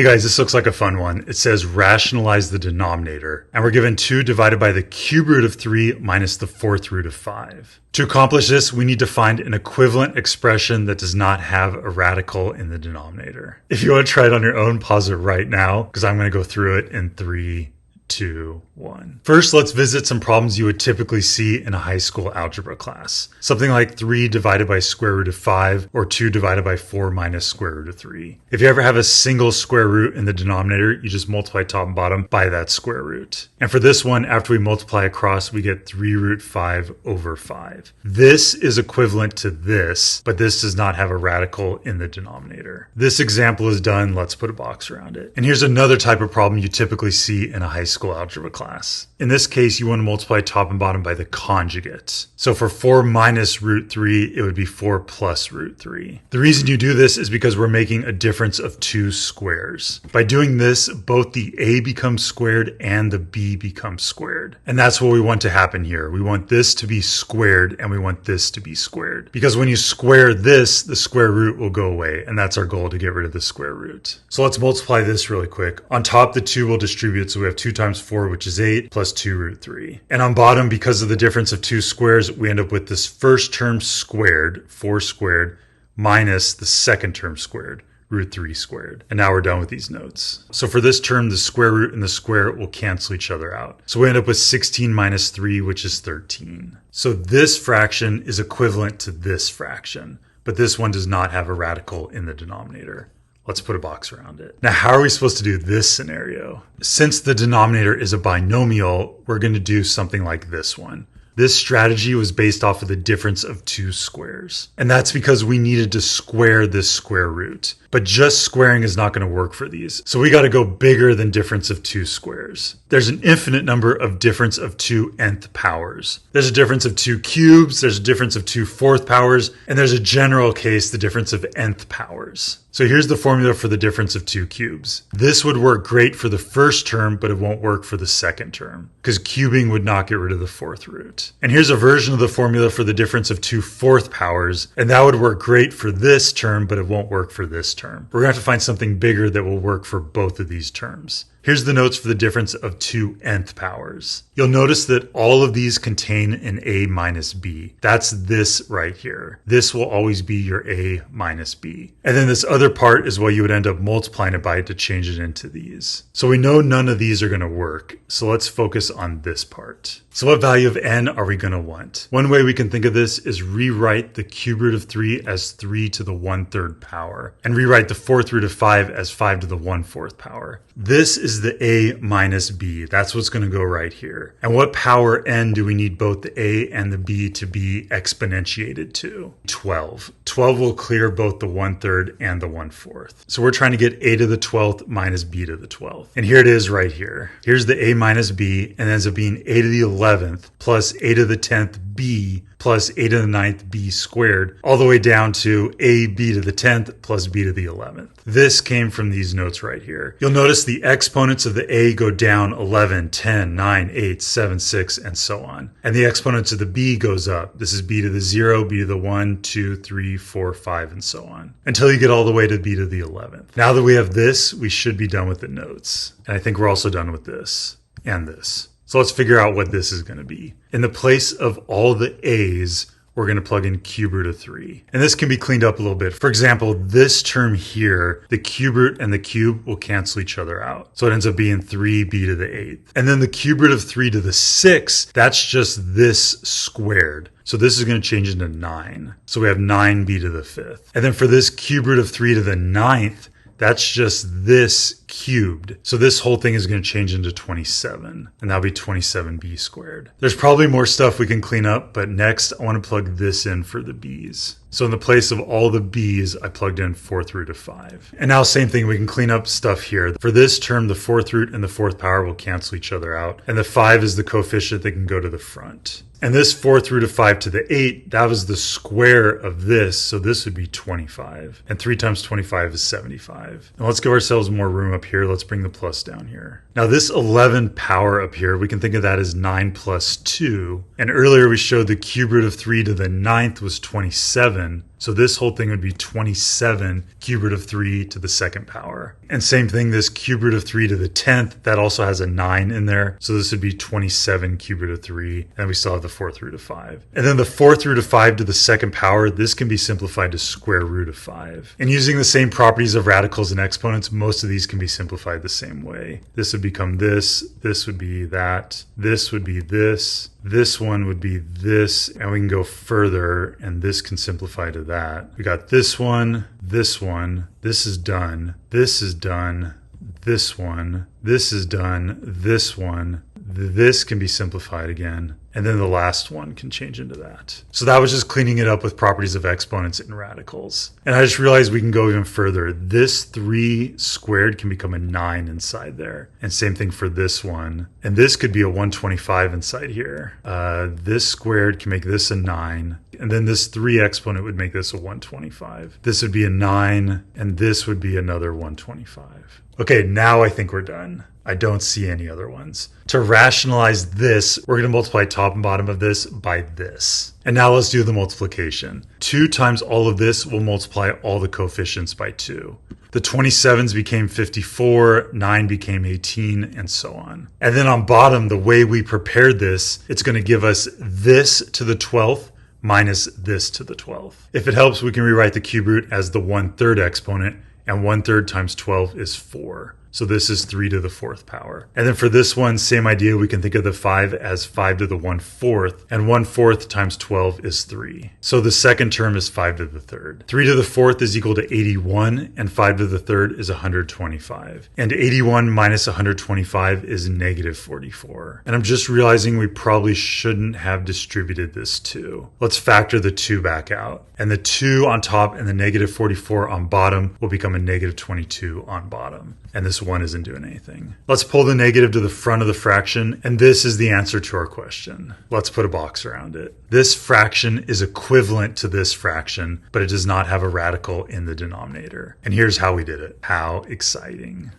Hey guys, this looks like a fun one. It says rationalize the denominator, and we're given 2 divided by the cube root of 3 minus the fourth root of 5. To accomplish this, we need to find an equivalent expression that does not have a radical in the denominator. If you want to try it on your own, pause it right now, because I'm going to go through it in 3, 2, 1. First, let's visit some problems you would typically see in a high school algebra class. Something like 3 divided by square root of 5 or 2 divided by 4 minus square root of 3. If you ever have a single square root in the denominator, you just multiply top and bottom by that square root. And for this one, after we multiply across, we get 3 root 5 over 5. This is equivalent to this, but this does not have a radical in the denominator. This example is done. Let's put a box around it. And here's another type of problem you typically see in a high school algebra class. In this case, you want to multiply top and bottom by the conjugate. So for 4 minus root 3, it would be 4 plus root 3. The reason you do this is because we're making a difference of 2 squares. By doing this, both the a becomes squared and the b becomes squared. And that's what we want to happen here. We want this to be squared and we want this to be squared. Because when you square this, the square root will go away. And that's our goal, to get rid of the square root. So let's multiply this really quick. On top, the 2 will distribute. So we have 2 times 4, which is 8, plus 2 root 3. And on bottom, because of the difference of 2 squares, we end up with this first term squared, 4 squared, minus the second term squared, root 3 squared. And now we're done with these notes. So for this term, the square root and the square will cancel each other out. So we end up with 16 minus 3, which is 13. So this fraction is equivalent to this fraction, but this one does not have a radical in the denominator. Let's put a box around it. Now, how are we supposed to do this scenario? Since the denominator is a binomial, we're going to do something like this one. This strategy was based off of the difference of 2 squares. And that's because we needed to square this square root. But just squaring is not going to work for these. So we got to go bigger than difference of 2 squares. There's an infinite number of difference of 2 nth powers. There's a difference of 2 cubes, there's a difference of 2 fourth powers, and there's a general case, the difference of nth powers. So here's the formula for the difference of 2 cubes. This would work great for the first term, but it won't work for the second term, because cubing would not get rid of the fourth root. And here's a version of the formula for the difference of 2 fourth powers, and that would work great for this term, but it won't work for this term. We're going to have to find something bigger that will work for both of these terms. Here's the notes for the difference of 2 nth powers. You'll notice that all of these contain an a minus b. That's this right here. This will always be your a minus b. And then this other part is what you would end up multiplying it by to change it into these. So we know none of these are going to work. So let's focus on this part. So what value of n are we going to want? One way we can think of this is rewrite the cube root of 3 as 3 to the 1/3 power, and rewrite the fourth root of 5 as 5 to the 1/4 power. This is the a minus b. That's what's going to go right here. And what power n do we need both the a and the b to be exponentiated to? 12. 12 will clear both the 1/3 and the 1/4. So we're trying to get a to the 12th minus b to the 12th. And here it is right here. Here's the a minus b, and it ends up being a to the 11th plus a to the 10th b plus a to the 9th b squared, all the way down to a b to the 10th plus b to the 11th. This came from these notes right here. You'll notice the exponents of the a go down 11, 10, 9, 8, 7, 6, and so on. And the exponents of the b goes up. This is b to the 0, b to the 1, 2, 3, 4, 5, and so on, until you get all the way to b to the 11th. Now that we have this, we should be done with the notes. And I think we're also done with this and this. So let's figure out what this is going to be. In the place of all the a's, we're going to plug in cube root of 3. And this can be cleaned up a little bit. For example, this term here, the cube root and the cube will cancel each other out. So it ends up being 3b to the 8th. And then the cube root of 3 to the 6th, that's just this squared. So this is going to change into 9. So we have 9b to the 5th. And then for this cube root of 3 to the 9th, that's just this cubed. So this whole thing is going to change into 27, and that'll be 27b squared. There's probably more stuff we can clean up, but next I want to plug this in for the b's. So in the place of all the b's, I plugged in fourth root of 5. And now same thing, we can clean up stuff here. For this term, the fourth root and the fourth power will cancel each other out, and the 5 is the coefficient that can go to the front. And this fourth root of 5 to the 8, that was the square of this, so this would be 25. And 3 times 25 is 75. And let's give ourselves more room up here. Let's bring the plus down here. Now this 11 power up here, we can think of that as 9 plus 2. And earlier we showed the cube root of 3 to the 9th was 27. So this whole thing would be 27 cube root of 3 to the second power. And same thing, this cube root of 3 to the 10th, that also has a 9 in there. So this would be 27 cube root of 3. And we still have the fourth root of 5. And then the fourth root of 5 to the second power, this can be simplified to square root of 5. And using the same properties of radicals and exponents, most of these can be simplified the same way. This would become this would be that, this would be this one would be this, and we can go further, and this can simplify to that. We got this one, this is done, this is done, this one, this is done, this one, this can be simplified again, and then the last one can change into that. So that was just cleaning it up with properties of exponents and radicals. And I just realized we can go even further. This 3 squared can become a 9 inside there. And same thing for this one. And this could be a 125 inside here. This squared can make this a 9. And then this 3 exponent would make this a 125. This would be a 9, and this would be another 125. Okay, now I think we're done. I don't see any other ones. To rationalize this, we're going to multiply top and bottom of this by this. And now let's do the multiplication. 2 times all of this will multiply all the coefficients by 2. The 27s became 54, 9 became 18, and so on. And then on bottom, the way we prepared this, it's going to give us this to the 12th minus this to the 12th. If it helps, we can rewrite the cube root as the 1/3 exponent, and 1/3 times 12 is 4. So this is 3 to the 4th power. And then for this one, same idea. We can think of the 5 as 5 to the 1/4, and 1/4 times 12 is 3. So the second term is 5 to the 3rd. 3 to the 4th is equal to 81, and 5 to the 3rd is 125. And 81 minus 125 is negative 44. And I'm just realizing we probably shouldn't have distributed this 2. Let's factor the 2 back out. And the 2 on top and the negative 44 on bottom will become a negative 22 on bottom. And this 1 isn't doing anything. Let's pull the negative to the front of the fraction, and this is the answer to our question. Let's put a box around it. This fraction is equivalent to this fraction, but it does not have a radical in the denominator. And here's how we did it. How exciting.